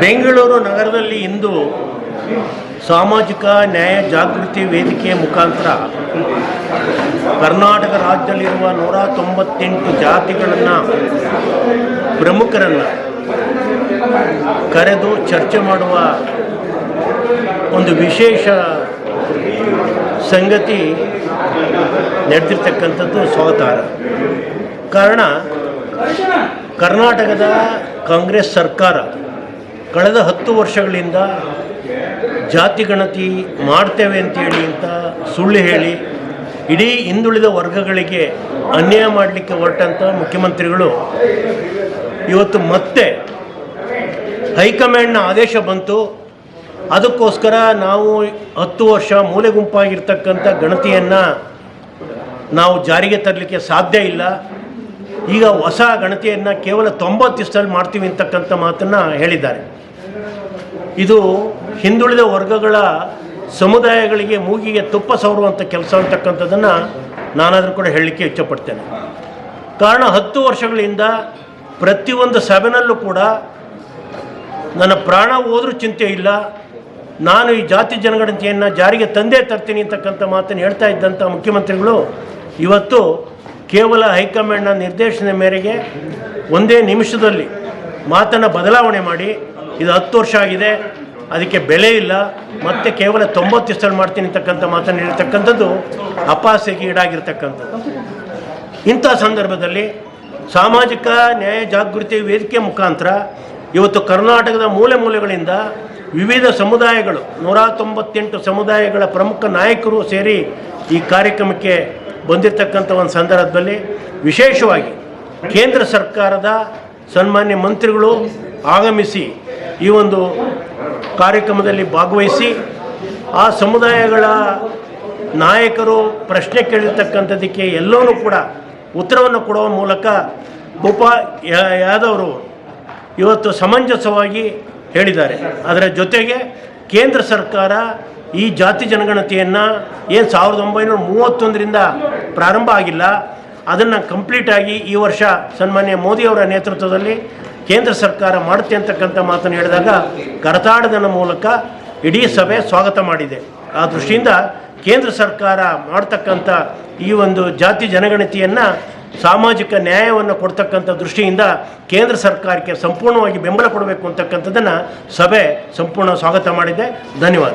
ಬೆಂಗಳೂರು ನಗರದಲ್ಲಿ ಇಂದು ಸಾಮಾಜಿಕ ನ್ಯಾಯ ಜಾಗೃತಿ ವೇದಿಕೆಯ ಮುಖಾಂತರ ಕರ್ನಾಟಕ ರಾಜ್ಯದಲ್ಲಿರುವ 198 ಜಾತಿಗಳನ್ನು ಪ್ರಮುಖರನ್ನು ಕರೆದು ಚರ್ಚೆ ಮಾಡುವ ಒಂದು ವಿಶೇಷ ಸಂಗತಿ ನಡೆದಿರ್ತಕ್ಕಂಥದ್ದು ಸ್ವಾಗತಾರ್ಹ. ಕಾರಣ, ಕರ್ನಾಟಕದ ಕಾಂಗ್ರೆಸ್ ಸರ್ಕಾರ ಕಳೆದ 10 ವರ್ಷಗಳಿಂದ ಜಾತಿ ಗಣತಿ ಮಾಡ್ತೇವೆ ಅಂತೇಳಿ ಸುಳ್ಳು ಹೇಳಿ ಇಡೀ ಹಿಂದುಳಿದ ವರ್ಗಗಳಿಗೆ ಅನ್ಯಾಯ ಮಾಡಲಿಕ್ಕೆ ಹೊರಟಂಥ ಮುಖ್ಯಮಂತ್ರಿಗಳು ಇವತ್ತು ಮತ್ತೆ ಹೈಕಮಾಂಡ್ನ ಆದೇಶ ಬಂತು, ಅದಕ್ಕೋಸ್ಕರ ನಾವು 10 ವರ್ಷ ಮೂಲೆ ಗುಂಪಾಗಿರ್ತಕ್ಕಂಥ ಗಣತಿಯನ್ನು ನಾವು ಜಾರಿಗೆ ತರಲಿಕ್ಕೆ ಸಾಧ್ಯ ಇಲ್ಲ, ಈಗ ಹೊಸ ಗಣತಿಯನ್ನು ಕೇವಲ 90 ದಿವಸದಲ್ಲಿ ಮಾಡ್ತೀವಿ ಅಂತಕ್ಕಂಥ ಮಾತನ್ನು ಹೇಳಿದ್ದಾರೆ. ಇದು ಹಿಂದುಳಿದ ವರ್ಗಗಳ ಸಮುದಾಯಗಳಿಗೆ ಮೂಗಿಗೆ ತುಪ್ಪ ಸವರುವಂಥ ಕೆಲಸ ಅಂತಕ್ಕಂಥದ್ದನ್ನು ನಾನಾದರೂ ಕೂಡ ಹೇಳಲಿಕ್ಕೆ ಇಚ್ಛಪಡ್ತೇನೆ. ಕಾರಣ, 10 ವರ್ಷಗಳಿಂದ ಪ್ರತಿಯೊಂದು ಸಭೆಯಲ್ಲೂ ಕೂಡ ನನ್ನ ಪ್ರಾಣ ಹೋದರೂ ಚಿಂತೆ ಇಲ್ಲ, ನಾನು ಈ ಜಾತಿ ಜನಗಣತಿಯನ್ನು ಜಾರಿಗೆ ತಂದೇ ತರ್ತೀನಿ ಅಂತಕ್ಕಂಥ ಮಾತನ್ನು ಹೇಳ್ತಾ ಇದ್ದಂಥ ಮುಖ್ಯಮಂತ್ರಿಗಳು ಇವತ್ತು ಕೇವಲ ಹೈಕಮಾಂಡ್ನ ನಿರ್ದೇಶನ ಮೇರೆಗೆ ಒಂದೇ ನಿಮಿಷದಲ್ಲಿ ಮಾತನ್ನು ಬದಲಾವಣೆ ಮಾಡಿ ಇದು 10 ವರ್ಷ ಆಗಿದೆ, ಅದಕ್ಕೆ ಬೆಲೆ ಇಲ್ಲ, ಮತ್ತೆ ಕೇವಲ 90 ದಿವಸದಲ್ಲಿ ಮಾಡ್ತೀನಿ ಅಂತಕ್ಕಂಥ ಮಾತನ್ನು ಹೇಳ್ತಕ್ಕಂಥದ್ದು ಅಪಹಾಸ್ಯಕ್ಕೆ ಈಡಾಗಿರ್ತಕ್ಕಂಥದ್ದು. ಇಂಥ ಸಂದರ್ಭದಲ್ಲಿ ಸಾಮಾಜಿಕ ನ್ಯಾಯ ಜಾಗೃತಿ ವೇದಿಕೆ ಮುಖಾಂತರ ಇವತ್ತು ಕರ್ನಾಟಕದ ಮೂಲೆ ಮೂಲೆಗಳಿಂದ ವಿವಿಧ ಸಮುದಾಯಗಳು 198 ಸಮುದಾಯಗಳ ಪ್ರಮುಖ ನಾಯಕರು ಸೇರಿ ಈ ಕಾರ್ಯಕ್ರಮಕ್ಕೆ ಬಂದಿರತಕ್ಕಂಥ ಒಂದು ಸಂದರ್ಭದಲ್ಲಿ ವಿಶೇಷವಾಗಿ ಕೇಂದ್ರ ಸರ್ಕಾರದ ಸನ್ಮಾನ್ಯ ಮಂತ್ರಿಗಳು ಆಗಮಿಸಿ ಈ ಒಂದು ಕಾರ್ಯಕ್ರಮದಲ್ಲಿ ಭಾಗವಹಿಸಿ ಆ ಸಮುದಾಯಗಳ ನಾಯಕರು ಪ್ರಶ್ನೆ ಕೇಳಿರ್ತಕ್ಕಂಥದ್ದಕ್ಕೆ ಎಲ್ಲವೂ ಕೂಡ ಉತ್ತರವನ್ನು ಕೊಡುವ ಮೂಲಕ ಯಾದವರು ಇವತ್ತು ಸಮಂಜಸವಾಗಿ ಹೇಳಿದ್ದಾರೆ. ಅದರ ಜೊತೆಗೆ ಕೇಂದ್ರ ಸರ್ಕಾರ ಈ ಜಾತಿ ಜನಗಣತಿಯನ್ನು ಏನು 1931ರಿಂದ ಪ್ರಾರಂಭ ಆಗಿಲ್ಲ, ಅದನ್ನು ಕಂಪ್ಲೀಟಾಗಿ ಈ ವರ್ಷ ಸನ್ಮಾನ್ಯ ಮೋದಿಯವರ ನೇತೃತ್ವದಲ್ಲಿ ಕೇಂದ್ರ ಸರ್ಕಾರ ಮಾಡುತ್ತೆ ಅಂತಕ್ಕಂಥ ಮಾತನ್ನು ಹೇಳಿದಾಗ ಕರತಾಡದ ಮೂಲಕ ಇಡೀ ಸಭೆ ಸ್ವಾಗತ ಮಾಡಿದೆ. ಆ ದೃಷ್ಟಿಯಿಂದ ಕೇಂದ್ರ ಸರ್ಕಾರ ಮಾಡ್ತಕ್ಕಂಥ ಈ ಒಂದು ಜಾತಿ ಜನಗಣತಿಯನ್ನು ಸಾಮಾಜಿಕ ನ್ಯಾಯವನ್ನು ಕೊಡ್ತಕ್ಕಂಥ ದೃಷ್ಟಿಯಿಂದ ಕೇಂದ್ರ ಸರ್ಕಾರಕ್ಕೆ ಸಂಪೂರ್ಣವಾಗಿ ಬೆಂಬಲ ಕೊಡಬೇಕು ಅಂತಕ್ಕಂಥದ್ದನ್ನು ಸಭೆ ಸಂಪೂರ್ಣ ಸ್ವಾಗತ ಮಾಡಿದೆ. ಧನ್ಯವಾದ.